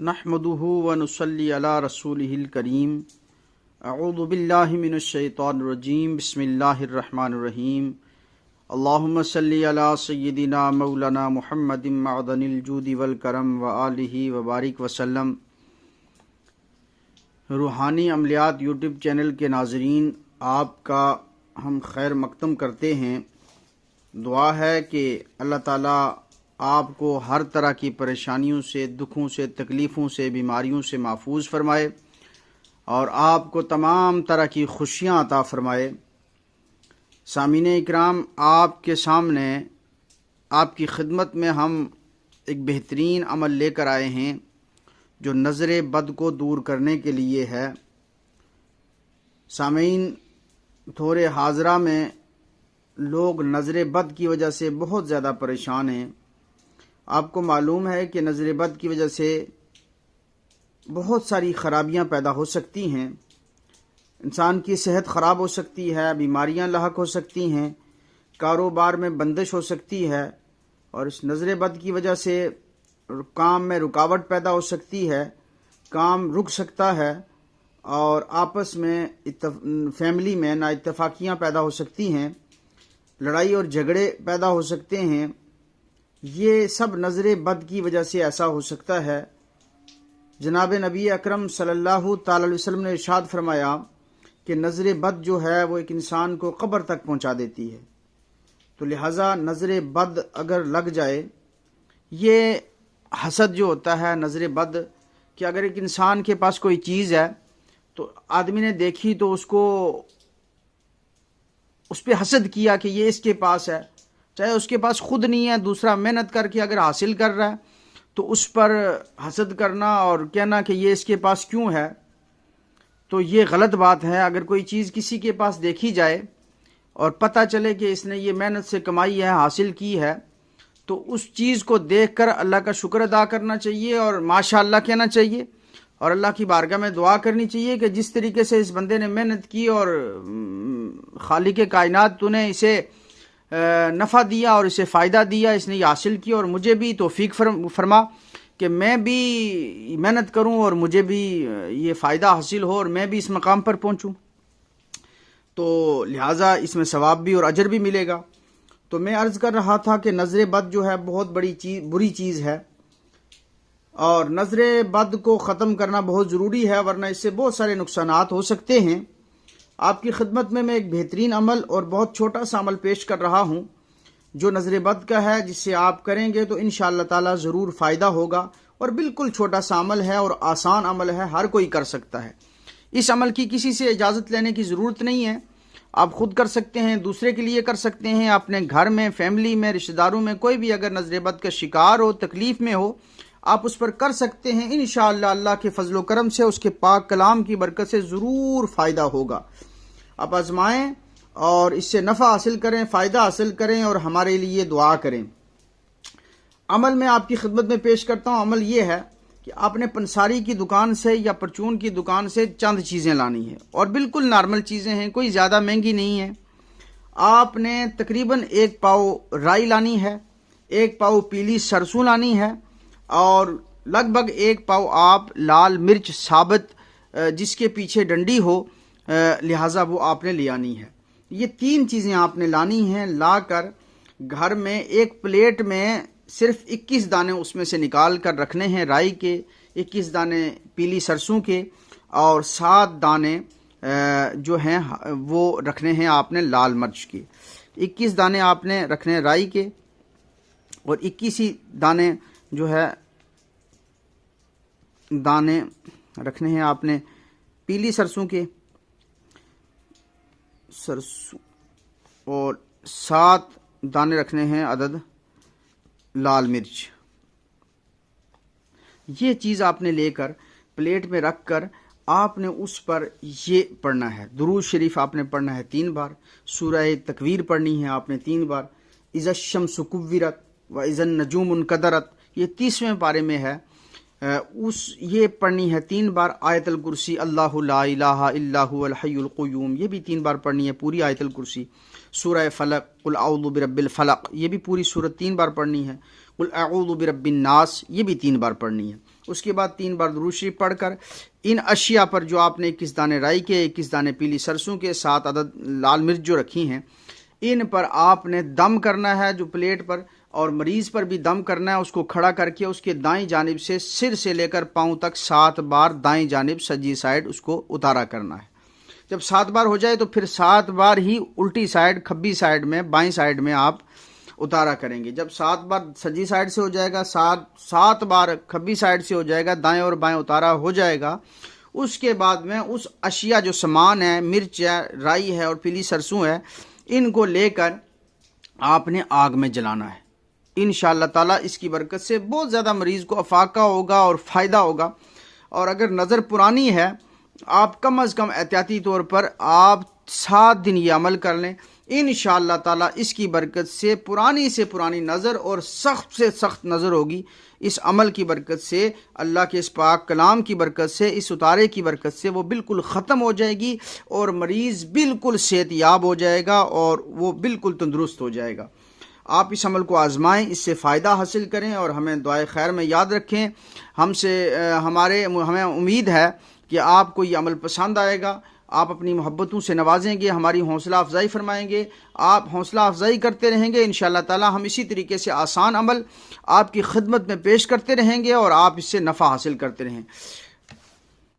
نحمده ونصلي على رسوله الكريم اعوذ باللہ من الشیطان الرجیم بسم اللہ الرحمن الرحیم اللہم صلی علی سیدنا مولانا محمد معدن الجود والکرم وآلہ وبارک وسلم۔ روحانی عملیات یوٹیوب چینل کے ناظرین، آپ کا ہم خیر مقدم کرتے ہیں۔ دعا ہے کہ اللہ تعالیٰ آپ کو ہر طرح کی پریشانیوں سے، دکھوں سے، تکلیفوں سے، بیماریوں سے محفوظ فرمائے اور آپ کو تمام طرح کی خوشیاں عطا فرمائے۔ سامعین اکرام، آپ کے سامنے، آپ کی خدمت میں ہم ایک بہترین عمل لے کر آئے ہیں جو نظر بد کو دور کرنے کے لیے ہے۔ سامعین، دور حاضرہ میں لوگ نظر بد کی وجہ سے بہت زیادہ پریشان ہیں۔ آپ کو معلوم ہے کہ نظر بد کی وجہ سے بہت ساری خرابیاں پیدا ہو سکتی ہیں، انسان کی صحت خراب ہو سکتی ہے، بیماریاں لاحق ہو سکتی ہیں، کاروبار میں بندش ہو سکتی ہے، اور اس نظر بد کی وجہ سے کام میں رکاوٹ پیدا ہو سکتی ہے، کام رک سکتا ہے، اور آپس میں فیملی میں نا اتفاقیاں پیدا ہو سکتی ہیں، لڑائی اور جھگڑے پیدا ہو سکتے ہیں۔ یہ سب نظر بد کی وجہ سے ایسا ہو سکتا ہے۔ جناب نبی اکرم صلی اللہ تعالی علیہ وسلم نے ارشاد فرمایا کہ نظر بد جو ہے وہ ایک انسان کو قبر تک پہنچا دیتی ہے، تو لہٰذا نظر بد اگر لگ جائے، یہ حسد جو ہوتا ہے، نظر بد، کہ اگر ایک انسان کے پاس کوئی چیز ہے تو آدمی نے دیکھی تو اس پہ حسد کیا کہ یہ اس کے پاس ہے، چاہے اس کے پاس خود نہیں ہے، دوسرا محنت کر کے اگر حاصل کر رہا ہے تو اس پر حسد کرنا اور کہنا کہ یہ اس کے پاس کیوں ہے، تو یہ غلط بات ہے۔ اگر کوئی چیز کسی کے پاس دیکھی جائے اور پتہ چلے کہ اس نے یہ محنت سے کمائی ہے، حاصل کی ہے، تو اس چیز کو دیکھ کر اللہ کا شکر ادا کرنا چاہیے اور ماشاءاللہ کہنا چاہیے، اور اللہ کی بارگاہ میں دعا کرنی چاہیے کہ جس طریقے سے اس بندے نے محنت کی اور خالق کائنات تو نے اسے نفع دیا اور اسے فائدہ دیا، اس نے یہ حاصل کیا، اور مجھے بھی توفیق فرما کہ میں بھی محنت کروں اور مجھے بھی یہ فائدہ حاصل ہو اور میں بھی اس مقام پر پہنچوں، تو لہٰذا اس میں ثواب بھی اور اجر بھی ملے گا۔ تو میں عرض کر رہا تھا کہ نظر بد جو ہے بہت بری چیز ہے، اور نظر بد کو ختم کرنا بہت ضروری ہے، ورنہ اس سے بہت سارے نقصانات ہو سکتے ہیں۔ آپ کی خدمت میں ایک بہترین عمل اور بہت چھوٹا سا عمل پیش کر رہا ہوں جو نظر بد کا ہے، جس سے آپ کریں گے تو انشاءاللہ تعالی ضرور فائدہ ہوگا، اور بالکل چھوٹا سا عمل ہے اور آسان عمل ہے، ہر کوئی کر سکتا ہے۔ اس عمل کی کسی سے اجازت لینے کی ضرورت نہیں ہے، آپ خود کر سکتے ہیں، دوسرے کے لیے کر سکتے ہیں، اپنے گھر میں، فیملی میں، رشتہ داروں میں کوئی بھی اگر نظر بد کا شکار ہو، تکلیف میں ہو، آپ اس پر کر سکتے ہیں۔ انشاءاللہ اللہ کے فضل و کرم سے، اس کے پاک کلام کی برکت سے ضرور فائدہ ہوگا۔ آپ آزمائیں اور اس سے نفع حاصل کریں، فائدہ حاصل کریں اور ہمارے لیے دعا کریں۔ عمل میں آپ کی خدمت میں پیش کرتا ہوں۔ عمل یہ ہے کہ آپ نے پنساری کی دکان سے یا پرچون کی دکان سے چند چیزیں لانی ہیں، اور بالکل نارمل چیزیں ہیں، کوئی زیادہ مہنگی نہیں ہیں۔ آپ نے تقریباً 1 پاؤ رائی لانی ہے، 1 پاؤ پیلی سرسوں لانی ہے، اور لگ بھگ 1 پاؤ آپ لال مرچ ثابت جس کے پیچھے ڈنڈی ہو، لہٰذا وہ آپ نے لے آنی ہے۔ یہ 3 چیزیں آپ نے لانی ہیں، لا کر گھر میں ایک پلیٹ میں صرف 21 دانے اس میں سے نکال کر رکھنے ہیں رائی کے، 21 دانے پیلی سرسوں کے، اور 7 دانے جو ہیں وہ رکھنے ہیں آپ نے لال مرچ کے۔ 21 دانے آپ نے رکھنے رائی کے، اور 21 ہی دانے جو ہے دانے رکھنے ہیں آپ نے پیلی سرسوں کے، اور 7 دانے رکھنے ہیں عدد لال مرچ۔ یہ چیز آپ نے لے کر پلیٹ میں رکھ کر آپ نے اس پر یہ پڑھنا ہے، درود شریف آپ نے پڑھنا ہے 3 بار، سورہ تکویر پڑھنی ہے آپ نے 3 بار، اذا الشمس کورت و اذا النجوم انکدرت، یہ 30ویں پارے میں ہے، یہ پڑھنی ہے 3 بار۔ آیت الکرسی، اللہ لا الہ الا هو الحی القیوم، یہ بھی 3 بار پڑھنی ہے پوری آیت الکرسی۔ سورہ فلق، قل اعوذ برب الفلق، یہ بھی پوری سورت 3 بار پڑھنی ہے۔ قل اعوذ برب الناس، یہ بھی 3 بار پڑھنی ہے۔ اس کے بعد 3 بار درود شریف پڑھ کر ان اشیاء پر جو آپ نے 21 دانے رائی کے، 21 دانے پیلی سرسوں کے، 7 عدد لال مرچ جو رکھی ہیں، ان پر آپ نے دم کرنا ہے جو پلیٹ پر، اور مریض پر بھی دم کرنا ہے، اس کو کھڑا کر کے اس کے دائیں جانب سے سر سے لے کر پاؤں تک 7 بار دائیں جانب سجی سائڈ اس کو اتارا کرنا ہے۔ جب 7 بار ہو جائے تو پھر 7 بار ہی الٹی سائڈ کھبی سائڈ میں بائیں سائڈ میں آپ اتارا کریں گے۔ جب 7 بار سجی سائڈ سے ہو جائے گا، 7 بار کھبی سائڈ سے ہو جائے گا، دائیں اور بائیں اتارا ہو جائے گا، اس کے بعد میں اس اشیاء جو سامان ہے، مرچ ہے، رائی ہے اور پیلی سرسوں ہے، ان کو لے کر آپ نے آگ میں جلانا ہے۔ انشاءاللہ تعالیٰ اس کی برکت سے بہت زیادہ مریض کو افاقہ ہوگا اور فائدہ ہوگا۔ اور اگر نظر پرانی ہے، آپ کم از کم احتیاطی طور پر آپ 7 دن یہ عمل کر لیں، انشاءاللہ تعالیٰ اس کی برکت سے پرانی نظر اور سخت سے سخت نظر ہوگی۔ اس عمل کی برکت سے، اللہ کے اس پاک کلام کی برکت سے، اس اتارے کی برکت سے وہ بالکل ختم ہو جائے گی اور مریض بالکل صحت یاب ہو جائے گا اور وہ بالکل تندرست ہو جائے گا۔ آپ اس عمل کو آزمائیں، اس سے فائدہ حاصل کریں اور ہمیں دعائے خیر میں یاد رکھیں۔ ہمیں امید ہے کہ آپ کو یہ عمل پسند آئے گا، آپ اپنی محبتوں سے نوازیں گے، ہماری حوصلہ افزائی فرمائیں گے، آپ حوصلہ افزائی کرتے رہیں گے، انشاءاللہ تعالی ہم اسی طریقے سے آسان عمل آپ کی خدمت میں پیش کرتے رہیں گے اور آپ اس سے نفع حاصل کرتے رہیں۔